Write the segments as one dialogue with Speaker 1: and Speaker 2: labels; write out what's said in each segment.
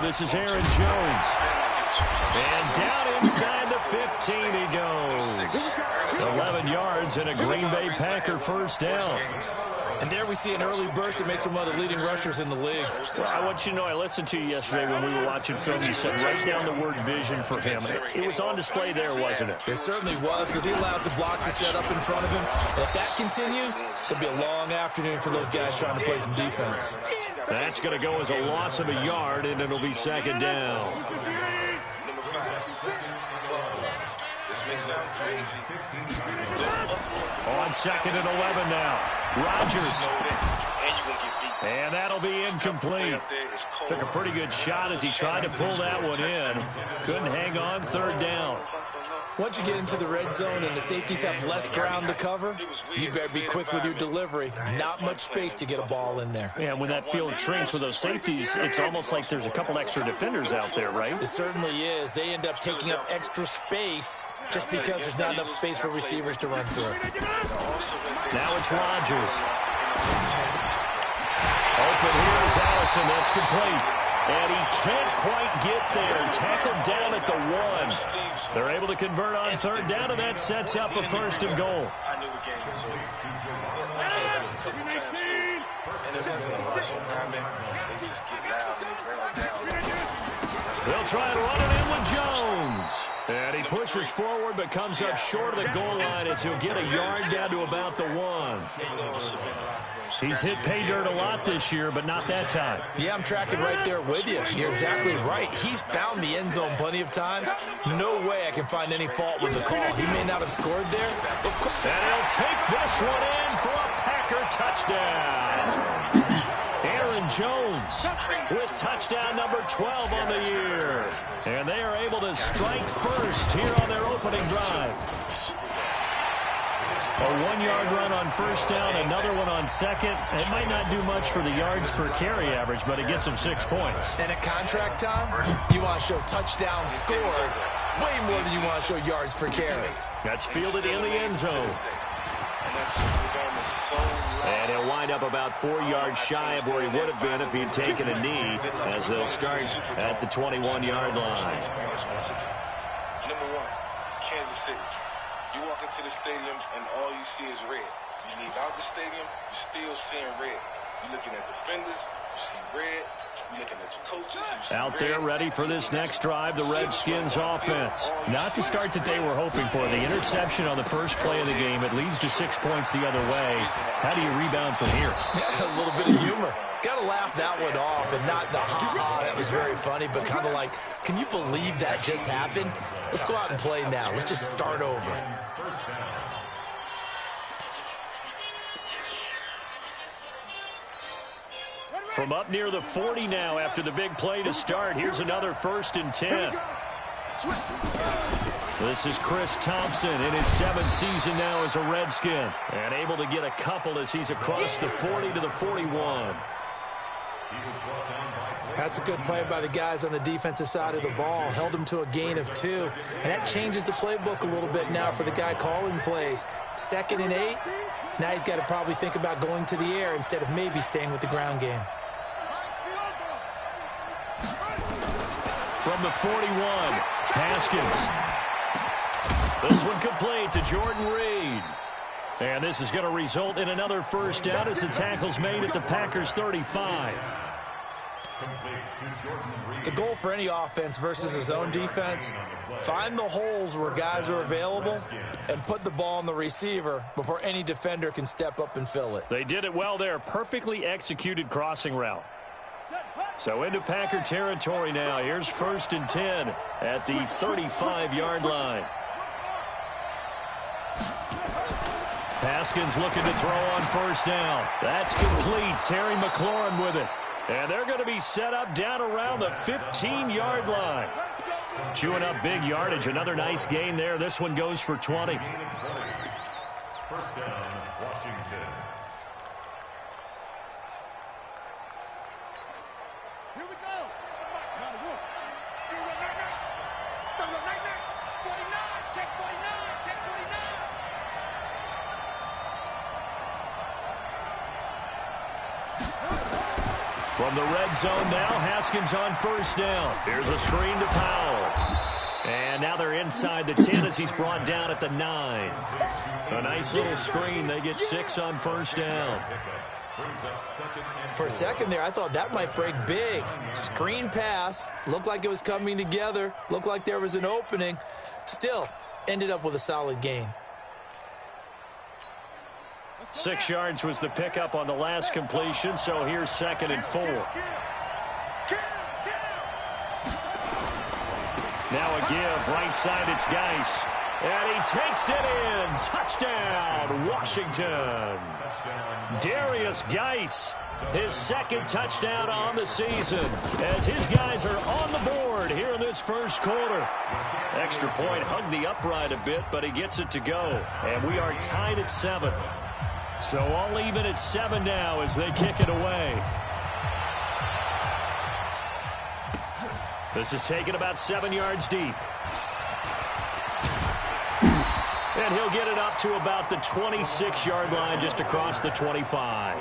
Speaker 1: This is Aaron Jones. And down inside the 15 he goes. 11 yards and a Green Bay Packer first down.
Speaker 2: And there we see an early burst that makes him one of the leading rushers in the league.
Speaker 1: Well, I want you to know, I listened to you yesterday when we were watching film. You said write down the word vision for him. It was on display there, wasn't it?
Speaker 2: It certainly was, because he allows the blocks to set up in front of him. And if that continues, it'll be a long afternoon for those guys trying to play some defense.
Speaker 1: That's going to go as a loss of a yard, and it'll be second down. On second and 11 now. Rodgers. And that'll be incomplete. Took a pretty good shot as he tried to pull that one in. Couldn't hang on, third down.
Speaker 2: Once you get into the red zone and the safeties have less ground to cover, you better be quick with your delivery. Not much space to get a ball in there.
Speaker 1: Yeah, when that field shrinks with those safeties, it's almost like there's a couple extra defenders out there, right?
Speaker 2: It certainly is. They end up taking up extra space just because there's not enough space for receivers to run through.
Speaker 1: Now it's Rodgers. Open here is Allison. That's complete. And he can't quite get there. Tackled down at the 1. They're able to convert on third down, and that sets up a first and goal. They'll try and run it in with Jones. And he pushes forward but comes up short of the goal line as he'll get a yard down to about the 1. He's hit pay dirt a lot this year, but not that time.
Speaker 2: Yeah, I'm tracking right there with you. You're exactly right. He's found the end zone plenty of times. No way I can find any fault with the call. He may not have scored there.
Speaker 1: And he'll take this one in for a Packer touchdown. Aaron Jones with touchdown number 12 on the year. And they are able to strike first here on their opening drive. A 1-yard run on first down, another one on second. It might not do much for the yards per carry average, but it gets them 6 points.
Speaker 2: And at contract time, you want to show touchdowns scored way more than you want to show yards per carry.
Speaker 1: That's fielded in the end zone. And he'll wind up about 4 yards shy of where he would have been if he'd taken a knee, as they'll start at the 21-yard line.
Speaker 3: Number 1, Kansas City. You walk into the stadium and all you see is red. You leave out the stadium, you're still seeing red. You're looking at defenders, you see red. You're looking at your coaches, you see
Speaker 1: out there ready for this next drive, the Redskins offense. Not the start that they were hoping for. The interception on the first play of the game, it leads to 6 points the other way. How do you rebound from here?
Speaker 2: Yeah, a little bit of humor. Got to laugh that one off, and not the ha-ha, that was very funny, but kind of like, can you believe that just happened? Let's go out and play now. Let's just start over.
Speaker 1: From up near the 40 now after the big play to start, here's another 1st and 10. This is Chris Thompson in his 7th season now as a Redskin, and able to get a couple as he's across the 40 to the 41.
Speaker 2: That's a good play by the guys on the defensive side of the ball. Held him to a gain of 2. And that changes the playbook a little bit now for the guy calling plays. 2nd and 8. Now he's got to probably think about going to the air instead of maybe staying with the ground game.
Speaker 1: From the 41, Haskins. This one complete to Jordan Reed. And this is going to result in another first down as the tackle's made at the Packers' 35.
Speaker 2: The goal for any offense versus his own defense, find the holes where guys are available and put the ball on the receiver before any defender can step up and fill it.
Speaker 1: They did it well there. Perfectly executed crossing route. So into Packer territory now. Here's 1st and 10 at the 35-yard line. Haskins looking to throw on first down. That's complete. Terry McLaurin with it. And they're going to be set up down around the 15-yard line. Chewing up big yardage. Another nice gain there. This one goes for 20.
Speaker 4: First down, Washington.
Speaker 5: Here we go. Now the wolf. 49, check 49, check 49.
Speaker 1: From the red zone now, Haskins on first down. Here's a screen to Powell. And now they're inside the 10 as he's brought down at the 9. A nice little screen. They get 6 on first down.
Speaker 2: For a second there, I thought that might break big. Screen pass. Looked like it was coming together. Looked like there was an opening. Still, ended up with a solid gain.
Speaker 1: 6 yards was the pickup on the last completion, so here's 2nd and 4. Now a give, right side, it's Geis. And he takes it in. Touchdown, Washington. Darius Geis, his 2nd touchdown on the season, as his guys are on the board here in this first quarter. Extra point hugged the upright a bit, but he gets it to go. And we are tied at 7. So all even at 7 now as they kick it away. This is taken about 7 yards deep. And he'll get it up to about the 26-yard line, just across the 25.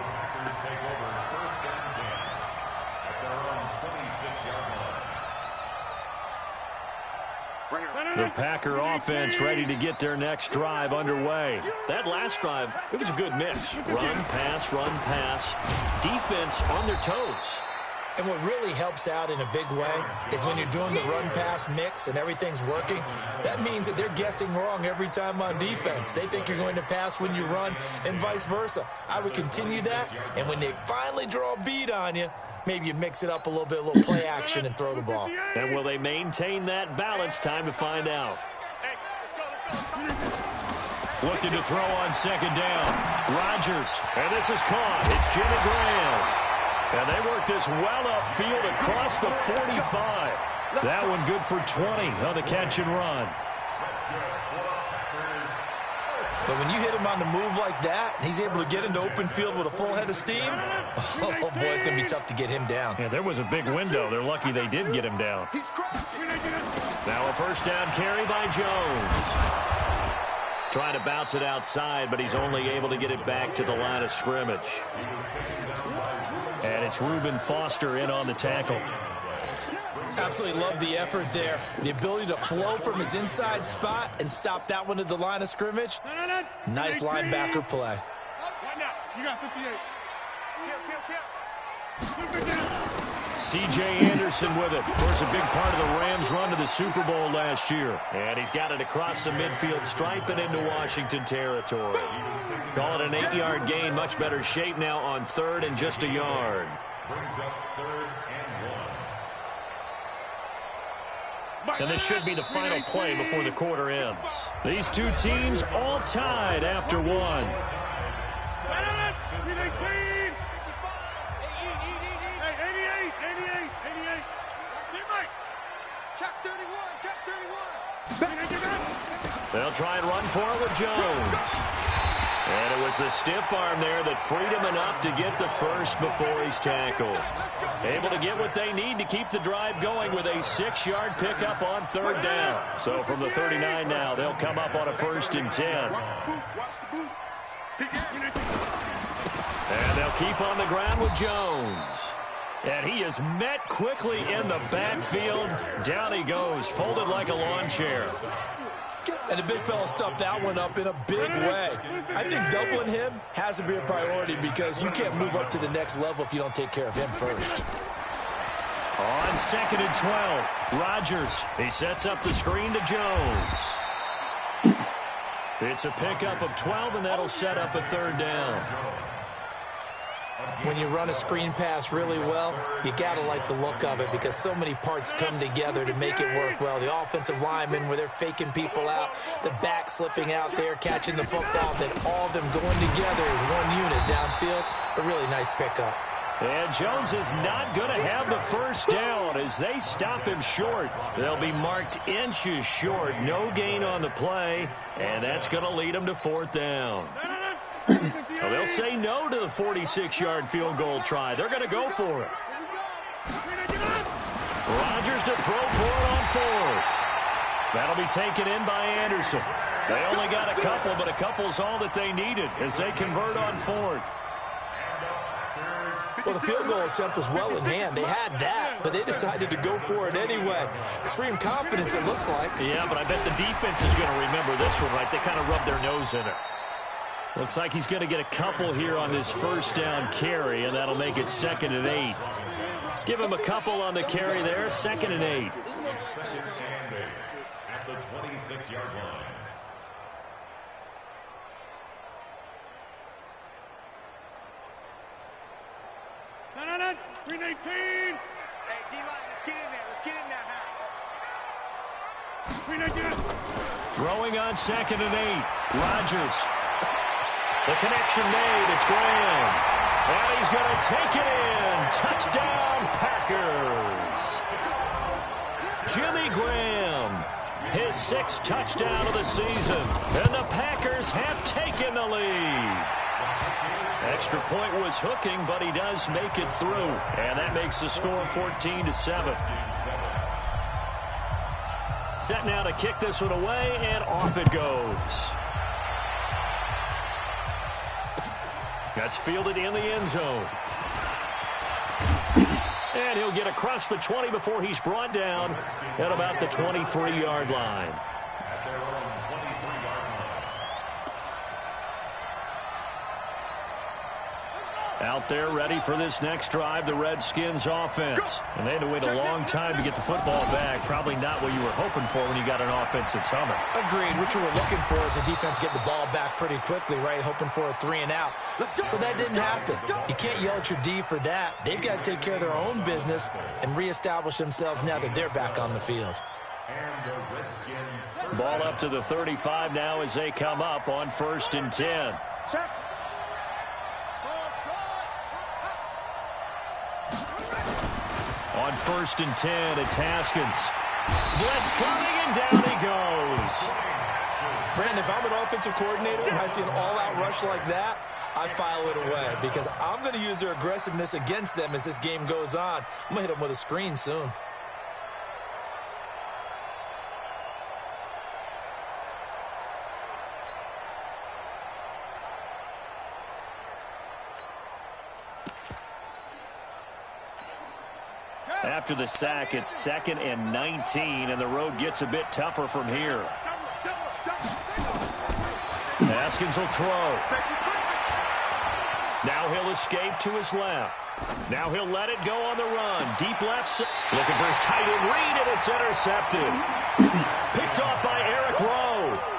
Speaker 1: The Packer offense ready to get their next drive underway. That last drive, it was a good mix. Run, pass, defense on their toes.
Speaker 2: And what really helps out in a big way is when you're doing the run-pass mix and everything's working, that means that they're guessing wrong every time on defense. They think you're going to pass when you run and vice versa. I would continue that, and when they finally draw a beat on you, maybe you mix it up a little play action and throw the ball.
Speaker 1: And will they maintain that balance? Time to find out. Looking to throw on 2nd down. Rodgers, and this is caught. It's Jimmy Graham. And they work this well upfield across the 45. That one good for 20 on the catch and run.
Speaker 2: But when you hit him on the move like that, and he's able to get into open field with a full head of steam, oh boy, it's going to be tough to get him down.
Speaker 1: Yeah, there was a big window. They're lucky they did get him down. Now a first down carry by Jones. Trying to bounce it outside, but he's only able to get it back to the line of scrimmage. And it's Reuben Foster in on the tackle.
Speaker 2: Absolutely love the effort there. The ability to flow from his inside spot and stop that one at the line of scrimmage. Nice linebacker play.
Speaker 5: You got 58.
Speaker 1: C.J. Anderson with it. Of course, a big part of the Rams' run to the Super Bowl last year. And he's got it across the midfield stripe and into Washington territory. Call it an 8-yard gain. Much better shape now on 3rd and just a yard.
Speaker 4: Brings up 3rd and 1.
Speaker 1: And this should be the final play before the quarter ends. These two teams all tied after one. They'll try and run for it with Jones. And it was the stiff arm there that freed him enough to get the first before he's tackled. Able to get what they need to keep the drive going with a 6-yard pickup on 3rd down. So from the 39 now, they'll come up on a 1st and 10. And they'll keep on the ground with Jones. And he is met quickly in the backfield. Down he goes, folded like a lawn chair.
Speaker 2: And the big fella stuffed that one up in a big way. I think doubling him has to be a priority because you can't move up to the next level if you don't take care of him first.
Speaker 1: On 2nd and 12, Rodgers. He sets up the screen to Jones. It's a pickup of 12, and that'll set up a 3rd down.
Speaker 2: When you run a screen pass really well, you got to like the look of it because so many parts come together to make it work well. The offensive linemen, where they're faking people out, the back slipping out there, catching the football, then all of them going together as one unit downfield. A really nice pickup.
Speaker 1: And Jones is not going to have the first down as they stop him short. They'll be marked inches short. No gain on the play, and that's going to lead them to 4th down. Well, they'll say no to the 46-yard field goal try. They're going to go for it. Rodgers to throw for it on 4th. That'll be taken in by Anderson. They only got a couple, but a couple's all that they needed as they convert on 4th.
Speaker 2: Well, the field goal attempt was well in hand. They had that, but they decided to go for it anyway. Extreme confidence, it looks like.
Speaker 1: Yeah, but I bet the defense is going to remember this one, right? They kind of rubbed their nose in it. Looks like he's going to get a couple here on this first down carry, and that'll make it 2nd and 8. Give him a couple on the carry there, 2nd and 8.
Speaker 4: At the 26-yard line.
Speaker 5: No. 319.
Speaker 6: Hey, D-line, let's get in there. Let's get in there,
Speaker 5: 319.
Speaker 1: Throwing on 2nd and 8. Rodgers. The connection made. It's Graham. And he's going to take it in. Touchdown, Packers. Jimmy Graham. His 6th touchdown of the season. And the Packers have taken the lead. Extra point was hooking, but he does make it through. And that makes the score 14-7. Set now to kick this one away, and off it goes. That's fielded in the end zone. And he'll get across the 20 before he's brought down at about the 23-yard line. Out there ready for this next drive, the Redskins offense. And they had to wait a long time to get the football back. Probably not what you were hoping for when you got an offense that's humming.
Speaker 2: Agreed. What you were looking for is a defense getting the ball back pretty quickly, right? Hoping for a 3 and out. So that didn't happen. You can't yell at your D for that. They've got to take care of their own business and reestablish themselves now that they're back on the field.
Speaker 1: Ball up to the 35 now as they come up on 1st and 10.
Speaker 6: Check.
Speaker 1: On 1st and 10, it's Haskins. Blitz coming, and down he goes.
Speaker 2: Brandon, if I'm an offensive coordinator and I see an all-out rush like that, I file it away because I'm going to use their aggressiveness against them as this game goes on. I'm going to hit them with a screen soon.
Speaker 1: After the sack, it's 2nd and 19, and the road gets a bit tougher from here. Haskins will throw. Now he'll escape to his left. Now he'll let it go on the run. Deep left. Looking for his tight end read, and it's intercepted. Picked off by Eric Rowe.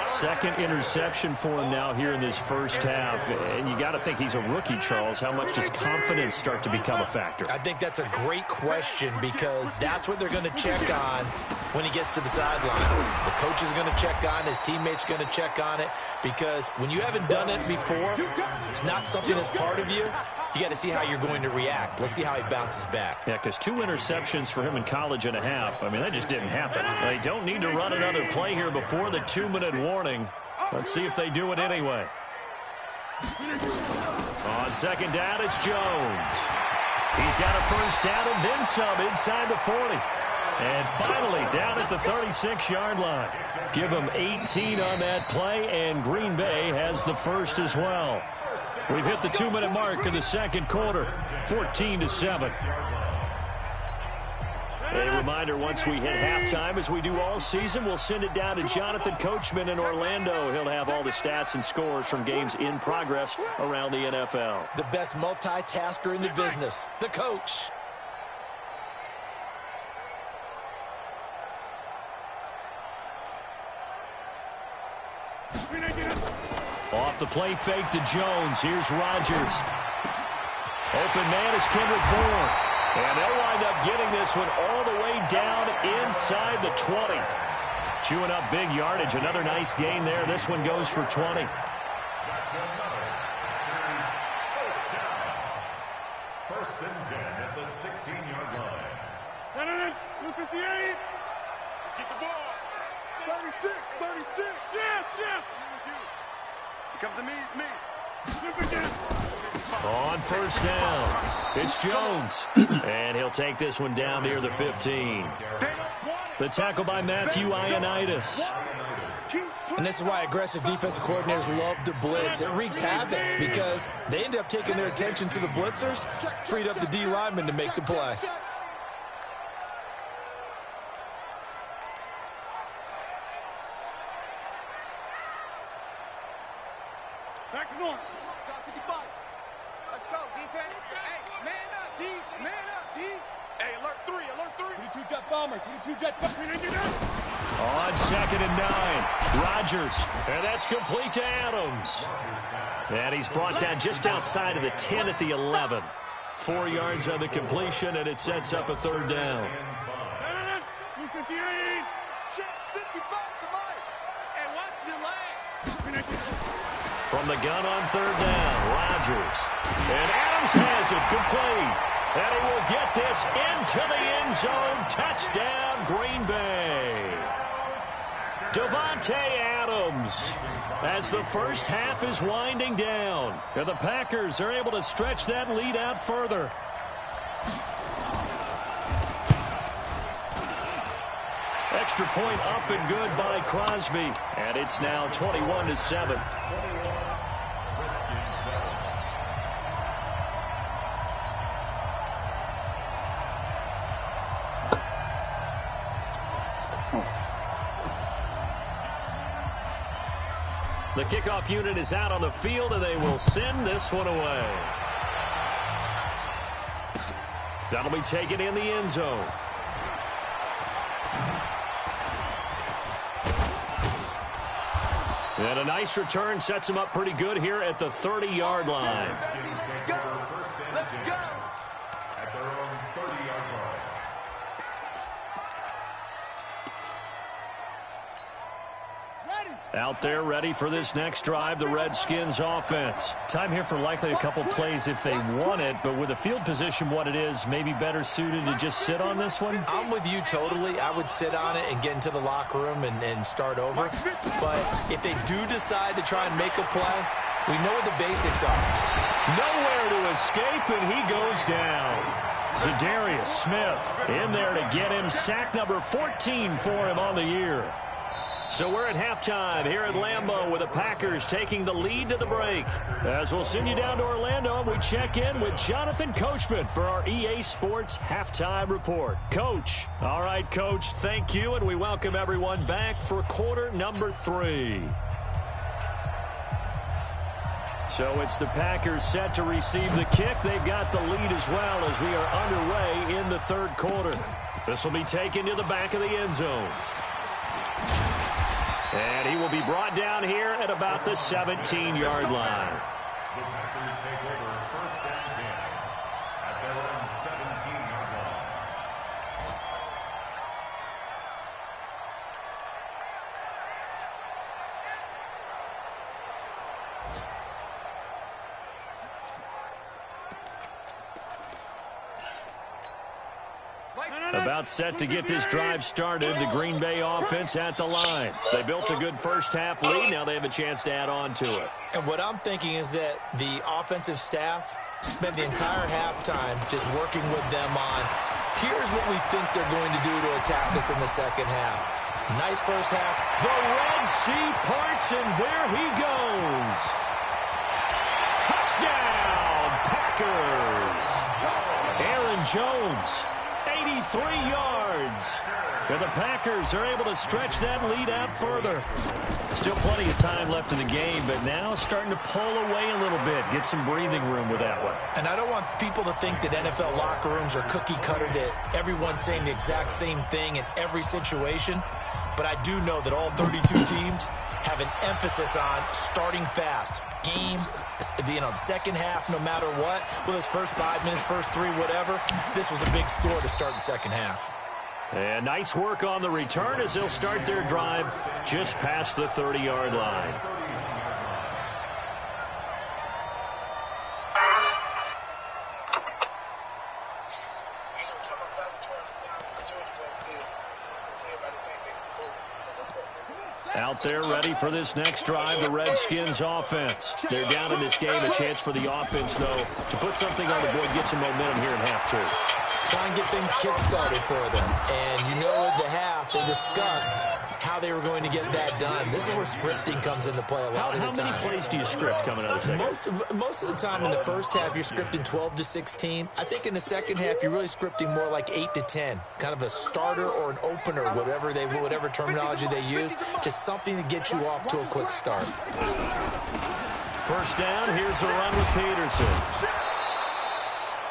Speaker 1: 2nd interception for him now here in this first half. And you got to think he's a rookie, Charles. How much does confidence start to become a factor?
Speaker 2: I think that's a great question because that's what they're going to check on when he gets to the sidelines. The coach is going to check on, his teammates going to check on it because when you haven't done it before, it's not something that's part of you. You got to see how you're going to react. Let's see how he bounces back.
Speaker 1: Yeah, because 2 interceptions for him in college and a half. I mean, that just didn't happen. They don't need to run another play here before the 2-minute warning. Let's see if they do it anyway. On 2nd down, it's Jones. He's got a first down and then some inside the 40. And finally, down at the 36-yard line. Give him 18 on that play, and Green Bay has the first as well. We've hit the 2-minute mark of the second quarter, 14-7. A reminder, once we hit halftime, as we do all season, we'll send it down to Jonathan Coachman in Orlando. He'll have all the stats and scores from games in progress around the NFL.
Speaker 2: The best multitasker in the business, the coach.
Speaker 1: Off the play fake to Jones. Here's Rodgers. Open man is Kendrick Bourne. And they'll wind up getting this one all the way down inside the 20. Chewing up big yardage. Another nice gain there. This one goes for 20.
Speaker 4: First and 10 at the 16-yard line.
Speaker 5: 258.
Speaker 6: Get the ball.
Speaker 5: 36. Yeah.
Speaker 6: Come to me, it's me.
Speaker 1: On first down, it's Jones. And he'll take this one down near the 15. The tackle by Matthew Ioannidis.
Speaker 2: And this is why aggressive defensive coordinators love to blitz. It wreaks havoc because they end up taking their attention to the blitzers, freed up the D lineman to make the play.
Speaker 5: Back to normal. 55.
Speaker 6: Let's go, defense. Hey, man up, D. Man up, D. Hey, alert 3, alert 3.
Speaker 5: 22 jet bomber, 22 jet bomber.
Speaker 1: On 2nd and 9, Rodgers. And that's complete to Adams. And he's brought down just outside of the 10 at the 11. 4 yards on the completion, and it sets up a 3rd down.
Speaker 5: 258.
Speaker 6: Check 55, come on. Hey, watch your leg.
Speaker 1: From the gun on 3rd down, Rodgers. And Adams has it complete. And he will get this into the end zone. Touchdown, Green Bay. Davante Adams as the first half is winding down. And the Packers are able to stretch that lead out further. Extra point up and good by Crosby. And it's now 21-7. The kickoff unit is out on the field, and they will send this one away. That'll be taken in the end zone. And a nice return sets him up pretty good here at the 30-yard line.
Speaker 6: Let's go.
Speaker 4: At their own 30-yard line.
Speaker 1: Out there ready for this next drive, the Redskins offense. Time here for likely a couple plays if they want it, but with the field position what it is, maybe better suited to just sit on this one?
Speaker 2: I'm with you totally. I would sit on it and get into the locker room and start over. But if they do decide to try and make a play, we know what the basics are.
Speaker 1: Nowhere to escape, and he goes down. Zadarius Smith in there to get him. Sack number 14 for him on the year. So we're at halftime here at Lambeau with the Packers taking the lead to the break. As we'll send you down to Orlando, we check in with Jonathan Coachman for our EA Sports Halftime Report. Coach. All right, Coach, thank you, and we welcome everyone back for quarter number 3. So it's the Packers set to receive the kick. They've got the lead as well as we are underway in the 3rd quarter. This will be taken to the back of the end zone. And he will be brought down here at about the 17-yard line.
Speaker 4: The Packers take over 1st and 10 at their own 17-yard line.
Speaker 1: About set to get this drive started, the Green Bay offense at the line. They built a good first half lead. Now they have a chance to add on to it.
Speaker 2: And what I'm thinking is that the offensive staff spent the entire halftime just working with them on, here's what we think they're going to do to attack us in the second half. Nice first half.
Speaker 1: The Red Sea parts, and there he goes. Touchdown, Packers. Aaron Jones. 83 yards. And the Packers are able to stretch that lead out further. Still plenty of time left in the game, but now starting to pull away a little bit. Get some breathing room with that one.
Speaker 2: And I don't want people to think that NFL locker rooms are cookie cutter, that everyone's saying the exact same thing in every situation. But I do know that all 32 teams have an emphasis on starting fast. Game, the second half, no matter what, well, those first 5 minutes, first 3, whatever, this was a big score to start the second half.
Speaker 1: And nice work on the return as they'll start their drive just past the 30-yard line. Out there ready for this next drive, the Redskins offense. They're down in this game. A chance for the offense, though, to put something on the board, get some momentum here in half 2.
Speaker 2: Try and get things kick-started for them. And you know at the half, half, they discussed how they were going to get that done. This is where scripting comes into play a lot of the time.
Speaker 1: How many plays do you script coming out of the second?
Speaker 2: Most of the time in the first half, you're scripting 12 to 16. I think in the second half, you're really scripting more like 8 to 10. Kind of a starter or an opener, whatever terminology they use. Just something to get you off to a quick start.
Speaker 1: First down, here's a run with Peterson.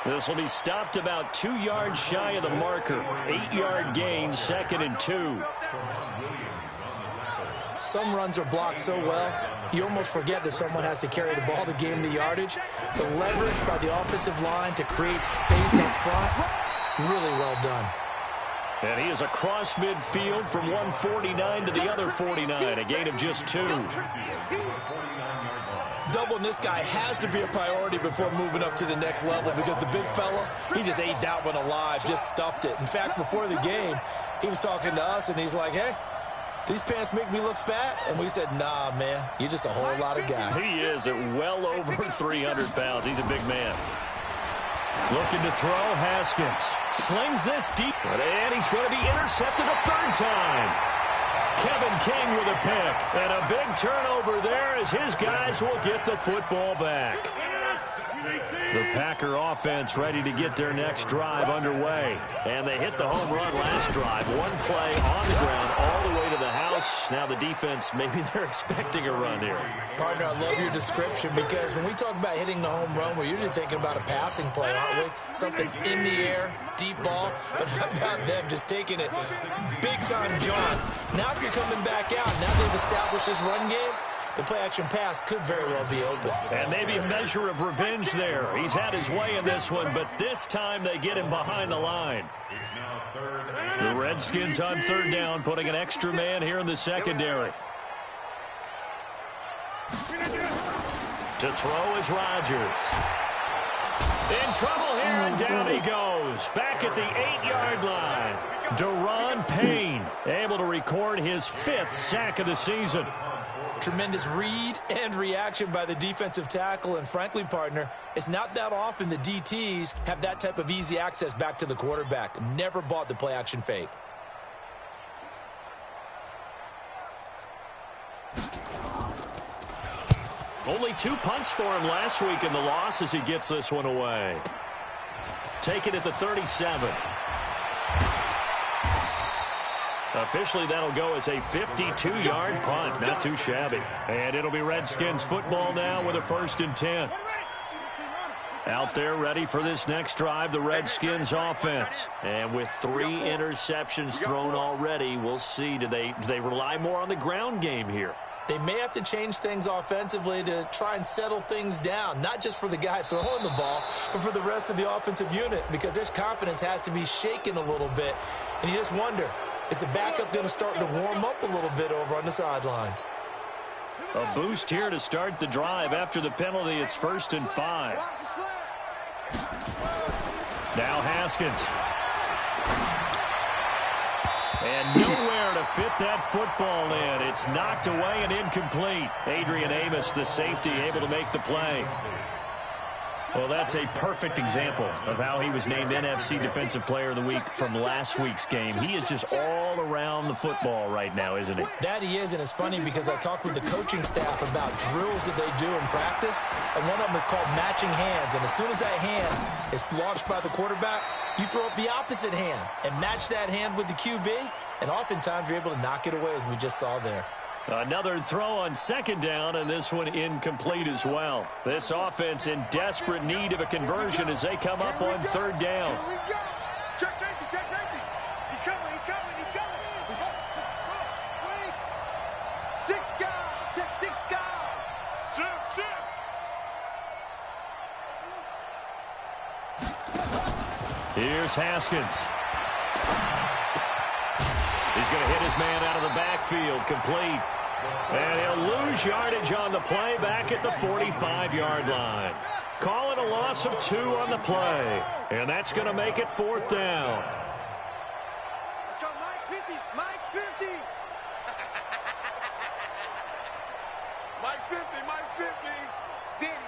Speaker 1: This will be stopped about 2 yards shy of the marker. 8-yard gain, 2nd and 2.
Speaker 2: Some runs are blocked so well, you almost forget that someone has to carry the ball to gain the yardage. The leverage by the offensive line to create space up front, really well done.
Speaker 1: And he is across midfield from 149 to the other 49, a gain of just 2.
Speaker 2: Doubling this guy has to be a priority before moving up to the next level because the big fella, he just ate that one alive, just stuffed it. In fact, before the game, he was talking to us, and he's like, hey, these pants make me look fat? And we said, nah, man, you're just a whole lot of guy.
Speaker 1: He is at well over 300 pounds. He's a big man. Looking to throw, Haskins. Slings this deep, and he's going to be intercepted a third time. Kevin King with a pick, and a big turnover there as his guys will get the football back. The Packer offense ready to get their next drive underway. And they hit the home run last drive. One play on the ground all the way to the house. Now the defense, maybe they're expecting a run here.
Speaker 2: Partner, I love your description because when we talk about hitting the home run, we're usually thinking about a passing play, aren't we? Something in the air, deep ball. But how about them just taking it big time, John? Now if you're coming back out, now they've established this run game, the play-action pass could very well be open.
Speaker 1: And maybe a measure of revenge there. He's had his way in this one, but this time they get him behind the line. The Redskins on third down, putting an extra man here in the secondary. To throw is Rodgers. In trouble here, and down he goes. Back at the 8-yard line. Daron Payne able to record his 5th sack of the season.
Speaker 2: Tremendous read and reaction by the defensive tackle, and frankly, partner, it's not that often the DTs have that type of easy access back to the quarterback. Never bought the play-action fake.
Speaker 1: Only 2 punts for him last week in the loss as he gets this one away. Taken at the 37. Officially, that'll go as a 52-yard punt. Not too shabby. And it'll be Redskins football now with a 1st and 10. Out there ready for this next drive, the Redskins offense. And with 3 interceptions thrown already, we'll see. Do they rely more on the ground game here?
Speaker 2: They may have to change things offensively to try and settle things down, not just for the guy throwing the ball, but for the rest of the offensive unit, because their confidence has to be shaken a little bit. And you just wonder, is the backup going to start to warm up a little bit over on the sideline?
Speaker 1: A boost here to start the drive. After the penalty, it's 1st and 5. Now Haskins. And nowhere to fit that football in. It's knocked away and incomplete. Adrian Amos, the safety, able to make the play. Well, that's a perfect example of how he was named NFC Defensive Player of the Week from last week's game. He is just all around the football right now, isn't he?
Speaker 2: That he is, and it's funny because I talked with the coaching staff about drills that they do in practice, and one of them is called matching hands. And as soon as that hand is launched by the quarterback, you throw up the opposite hand and match that hand with the QB, and oftentimes you're able to knock it away, as we just saw there.
Speaker 1: Another throw on 2nd down, and this one incomplete as well. This offense in desperate need of a conversion as they come up on 3rd down.
Speaker 6: Check safety, check safety. He's coming, he's coming, he's coming. Six guys, check 6 guys. Check.
Speaker 1: Here's Haskins. He's going to hit his man out of the backfield, complete. And he'll lose yardage on the play back at the 45-yard line. Call it a loss of 2 on the play. And that's going to make it 4th down.
Speaker 6: Let's go, Mike 50, Mike 50. Mike 50, Mike 50. Danny.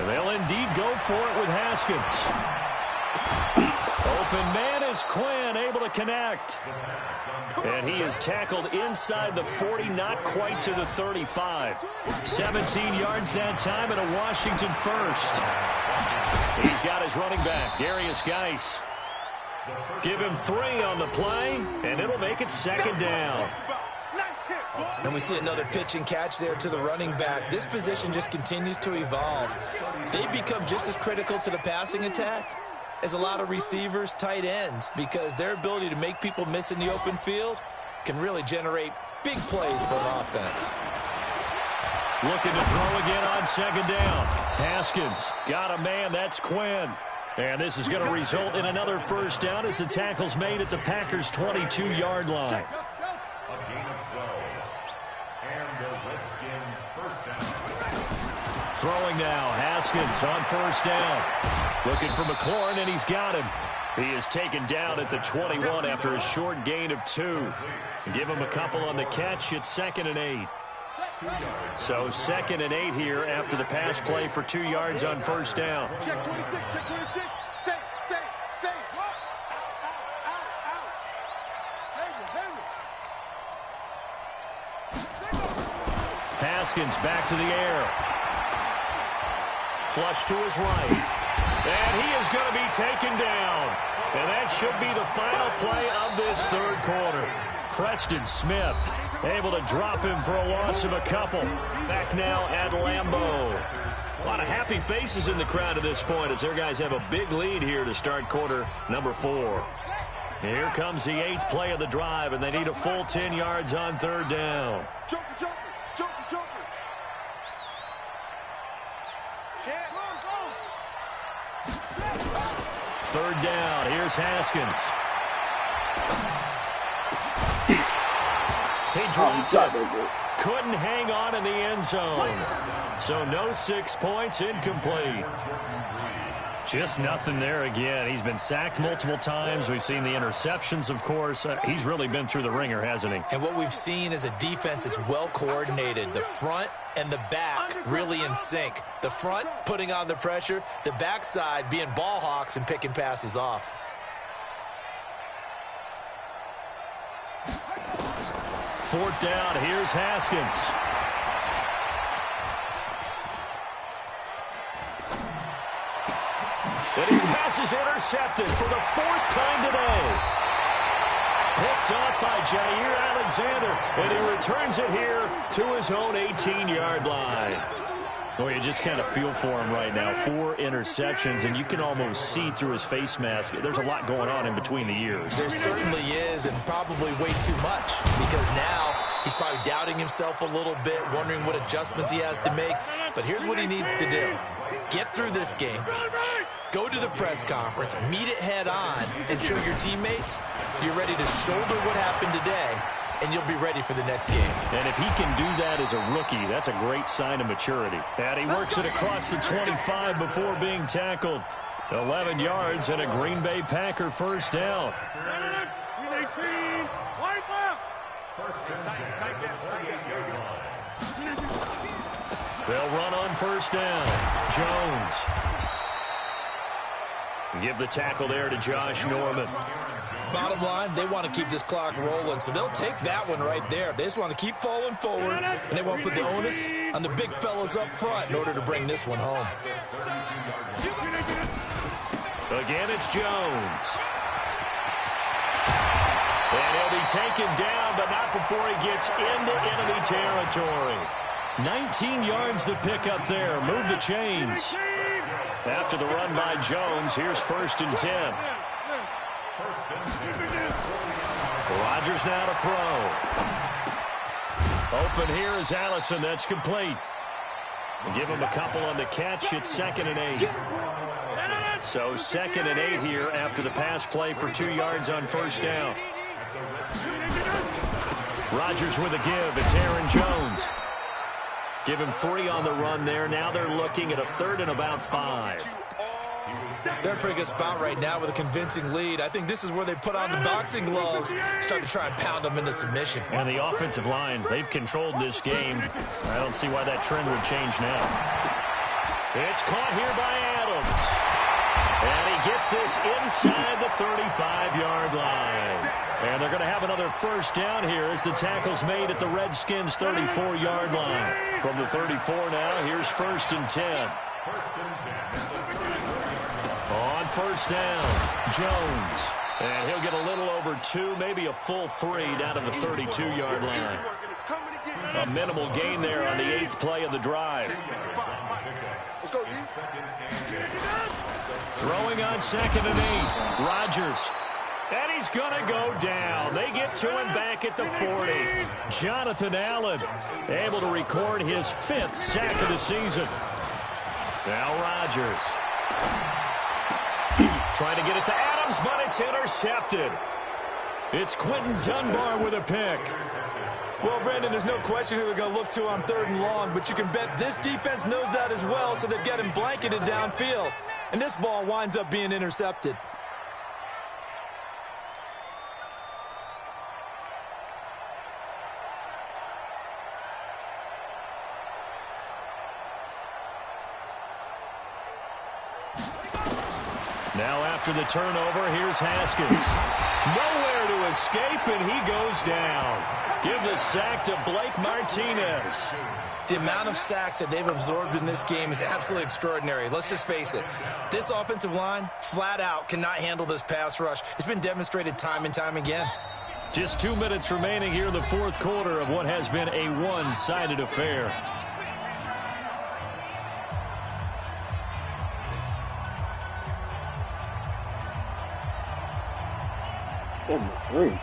Speaker 1: And they'll indeed go for it with Haskins. open man is Quinn, able to connect. And he is tackled inside the 40, not quite to the 35. 17 yards that time and a Washington first. He's got his running back, Darius Geis. Give him 3 on the play, and it'll make it 2nd down.
Speaker 2: And we see another pitch and catch there to the running back. This position just continues to evolve. They become just as critical to the passing attack as a lot of receivers, tight ends, because their ability to make people miss in the open field can really generate big plays for an offense.
Speaker 1: Looking to throw again on 2nd down. Haskins got a man. That's Quinn. And this is going to result in another first down as the tackle's made at the Packers' 22-yard line. Throwing now, Haskins on 1st down. Looking for McLaurin, and he's got him. He is taken down at the 21 after a short gain of 2. Give him a couple on the catch. It's 2nd and 8. So 2nd and 8 here after the pass play for 2 yards on 1st down.
Speaker 6: Check 26, check 26. Say.
Speaker 1: Haskins back to the air. Flush to his right. And he is going to be taken down. And that should be the final play of this 3rd quarter. Preston Smith able to drop him for a loss of a couple. Back now at Lambeau. A lot of happy faces in the crowd at this point as their guys have a big lead here to start quarter number 4. Here comes the 8th play of the drive, and they need a full 10 yards on 3rd down.
Speaker 6: Joker.
Speaker 1: 3rd down. Here's Haskins. He dropped it. Couldn't hang on in the end zone. So no 6 points, incomplete. Just nothing there again. He's been sacked multiple times. We've seen the interceptions, of course. He's really been through the ringer, hasn't he?
Speaker 2: And what we've seen is a defense that's well coordinated. The front and the back really in sync. The front putting on the pressure, the backside being ball hawks and picking passes off.
Speaker 1: Fourth down, here's Haskins. And his pass is intercepted for the 4th time today. Picked off by Jair Alexander, and he returns it here to his own 18-yard line. Well, you just kind of feel for him right now. 4 interceptions, and you can almost see through his face mask. There's a lot going on in between the years.
Speaker 2: There certainly is, and probably way too much, because now he's probably doubting himself a little bit, wondering what adjustments he has to make. But here's what he needs to do. Get through this game. Go to the press conference, meet it head on, and show your teammates you're ready to shoulder what happened today, and you'll be ready for the next game.
Speaker 1: And if he can do that as a rookie, that's a great sign of maturity. And he works it across the 25 before being tackled. 11 yards and a Green Bay Packer first down. They'll run on first down. Jones. Give the tackle there to Josh Norman.
Speaker 2: Bottom line, they want to keep this clock rolling, so they'll take that one right there. They just want to keep falling forward, and they want to put the onus on the big fellas up front in order to bring this one home.
Speaker 1: Again, it's Jones. And he'll be taken down, but not before he gets into enemy territory. 19 yards to pick up there. Move the chains. After the run by Jones, here's 1st and 10. Rodgers now to throw. Open here is Allison. That's complete. Give him a couple on the catch. It's 2nd and 8. So 2nd and 8 here after the pass play for 2 yards on first down. Rodgers with a give. It's Aaron Jones. Give him 3 on the run there. Now they're looking at a 3rd and about 5.
Speaker 2: They're in a pretty good spot right now with a convincing lead. I think this is where they put on the boxing gloves, start to try and pound them into submission.
Speaker 1: And the offensive line, they've controlled this game. I don't see why that trend would change now. It's caught here by Adams. And he gets gets this inside the 35-yard line. And they're going to have another first down here as the tackle's made at the Redskins' 34-yard line. From the 34 now, here's 1st and 10. On first down, Jones. And he'll get a little over 2, maybe a full 3 down to the 32-yard line. A minimal gain there on the 8th play of the drive.
Speaker 5: Let's go, D.
Speaker 1: Throwing on 2nd and 8, Rodgers. And he's going to go down. They get to him back at the 40. Jonathan Allen able to record his 5th sack of the season. Now Rodgers. Trying to get it to Adams, but it's intercepted. It's Quentin Dunbar with a pick.
Speaker 2: Well, Brandon, there's no question who they're going to look to on 3rd and long, but you can bet this defense knows that as well, so they're getting blanketed downfield. And this ball winds up being intercepted.
Speaker 1: Now after the turnover, here's Haskins. Nowhere to escape, and he goes down. Give the sack to Blake Martinez.
Speaker 2: The amount of sacks that they've absorbed in this game is absolutely extraordinary. Let's just face it. This offensive line, flat out, cannot handle this pass rush. It's been demonstrated time and time again.
Speaker 1: Just 2 minutes remaining here in the 4th quarter of what has been a one-sided affair.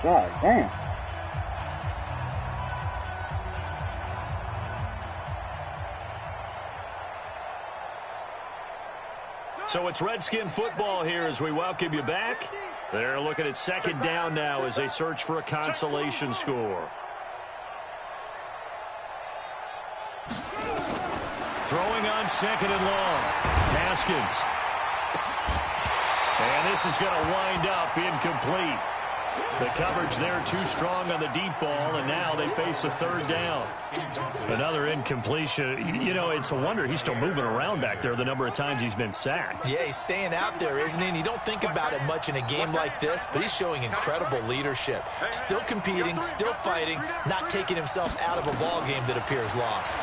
Speaker 7: God damn.
Speaker 1: So it's Redskin football here as we welcome you back. They're looking at 2nd down now as they search for a consolation score. Throwing on 2nd and long. Haskins. And this is going to wind up incomplete. The coverage there too strong on the deep ball, and now they face a 3rd down. Another incompletion. You know, it's a wonder he's still moving around back there the number of times he's been sacked.
Speaker 2: Yeah, he's staying out there, isn't he? And you don't think about it much in a game like this, but he's showing incredible leadership. Still competing, still fighting, not taking himself out of a ball game that appears lost.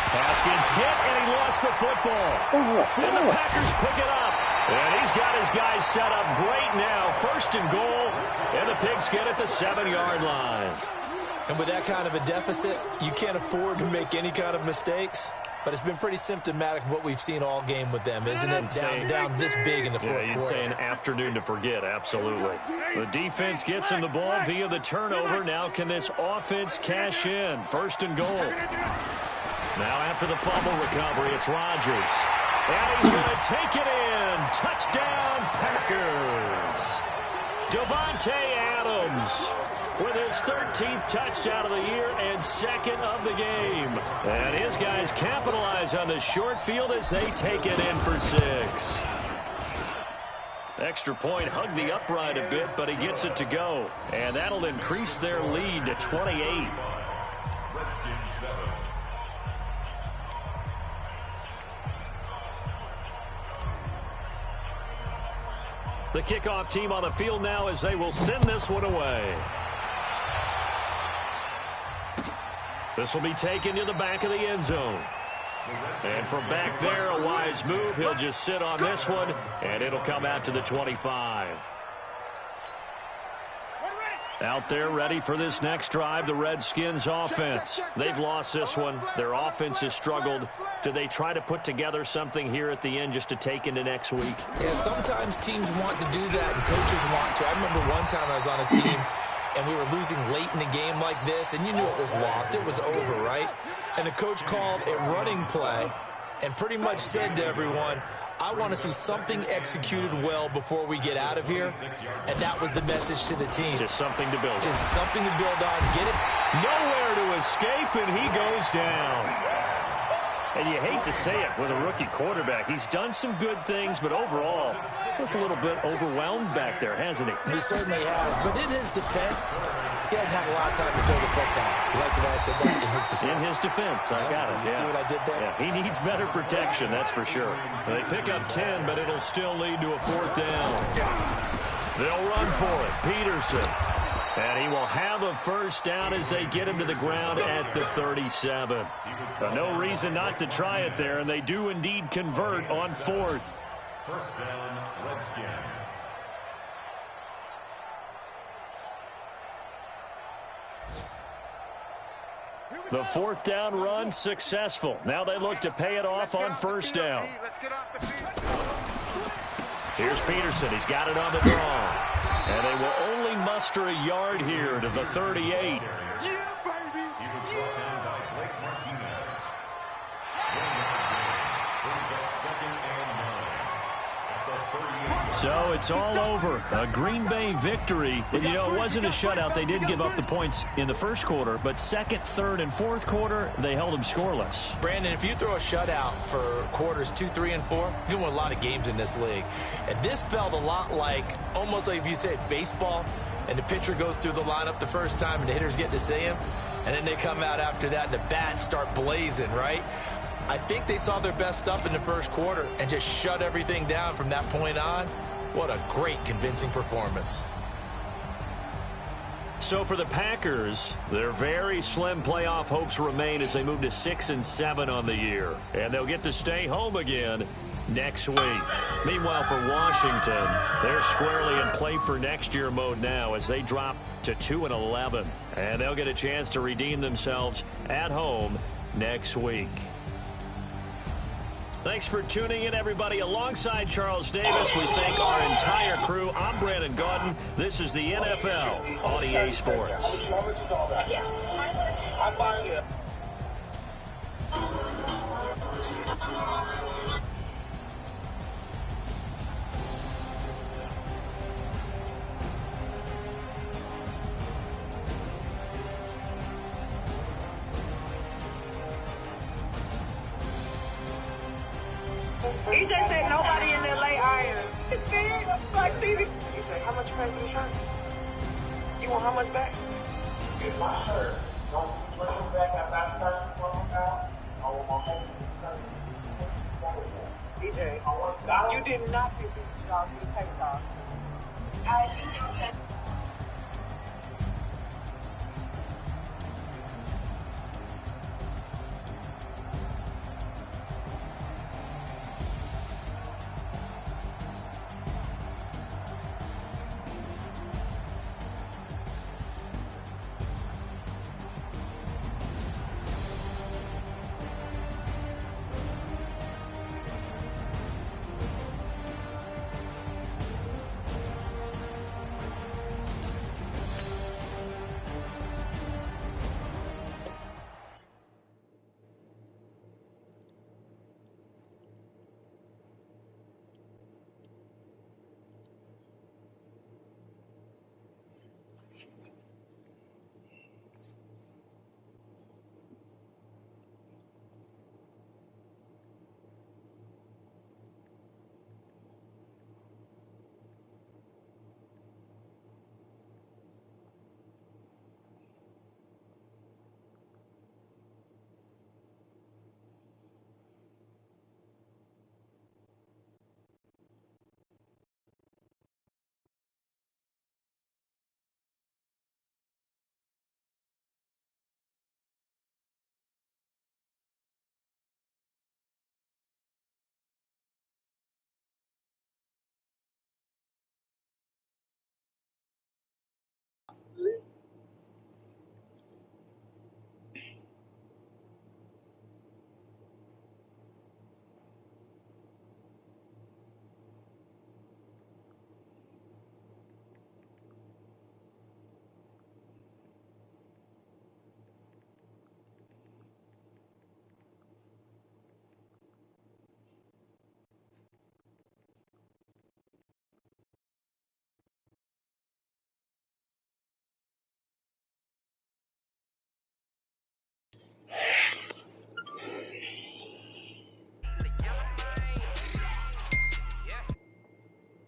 Speaker 1: Haskins hit, and he lost the football. And the Packers pick it up. And he's got his guys set up great now. 1st and goal, and the Pigskin at the 7-yard line.
Speaker 2: And with that kind of a deficit, you can't afford to make any kind of mistakes. But it's been pretty symptomatic of what we've seen all game with them, isn't it? Down this big in the 4th quarter.
Speaker 1: You'd say an afternoon to forget, absolutely. The defense gets him the ball via the turnover. Now can this offense cash in? 1st and goal. Now after the fumble recovery, it's Rodgers. And he's going to take it in. Touchdown, Packers. Davante Adams with his 13th touchdown of the year and 2nd of the game. And his guys capitalize on the short field as they take it in for 6. Extra point hugged the upright a bit, but he gets it to go. And that'll increase their lead to 28. The kickoff team on the field now as they will send this one away. This will be taken to the back of the end zone. And from back there, a wise move. He'll just sit on this one, and it'll come out to the 25. Out there ready for this next drive, the Redskins offense. They've lost this one. Their offense has struggled. Do they try to put together something here at the end just to take into next week?
Speaker 2: Yeah, sometimes teams want to do that and coaches want to. I remember one time I was on a team and we were losing late in a game like this, and you knew it was lost. It was over, right? And the coach called a running play and pretty much said to everyone, I want to see something executed well before we get out of here. And that was the message to the team.
Speaker 1: Just something to build on.
Speaker 2: Just something to build on. Get it?
Speaker 1: Nowhere to escape, and he goes down. And you hate to say it with a rookie quarterback. He's done some good things, but overall, looked a little bit overwhelmed back there, hasn't he?
Speaker 2: He certainly has. But in his defense, He hadn't had a lot of time to throw the football. You like the way I said that? In his defense.
Speaker 1: In his defense. I got it.
Speaker 2: You see what I did there?
Speaker 1: Yeah, he needs better protection, that's for sure. They pick up 10, but it'll still lead to a 4th down. They'll run for it. Peterson. And he will have a 1st down as they get him to the ground at the 37. No reason not to try it there, and they do indeed convert on 4th.
Speaker 4: 1st down, Redskins.
Speaker 1: The 4th down run successful. Now they look to pay it off on 1st down. Here's Peterson. He's got it on the draw. And they will only muster a yard here to the 38.
Speaker 4: He was brought down by Blake Martinez. Brings up 2nd and 9 at the 38.
Speaker 1: So it's all over. A Green Bay victory. And, you know, it wasn't a shutout. They did give up the points in the 1st quarter. But 2nd, 3rd, and 4th quarter, they held them scoreless.
Speaker 2: Brandon, if you throw a shutout for quarters 2, 3, and 4, you can win a lot of games in this league. And this felt a lot like, almost like if you said baseball, and the pitcher goes through the lineup the first time and the hitters get to see him, and then they come out after that and the bats start blazing, right? I think they saw their best stuff in the 1st quarter and just shut everything down from that point on. What a great, convincing performance.
Speaker 1: So for the Packers, their very slim playoff hopes remain as they move to 6-7 on the year. And they'll get to stay home again next week. Meanwhile, for Washington, they're squarely in play for next year mode now as they drop to 2-11. And they'll get a chance to redeem themselves at home next week. Thanks for tuning in, everybody. Alongside Charles Davis, we thank our entire crew. I'm Brandon Gaudin. This is the NFL on EA Sports.
Speaker 7: EJ said nobody in there lay iron. It's big. Like Stevie. He said, how much you pay for your shirt? You want how much back? Get my shirt. Don't switch it back after I start to work out. I want my whole EJ, you did not pay $50 for the paper towel.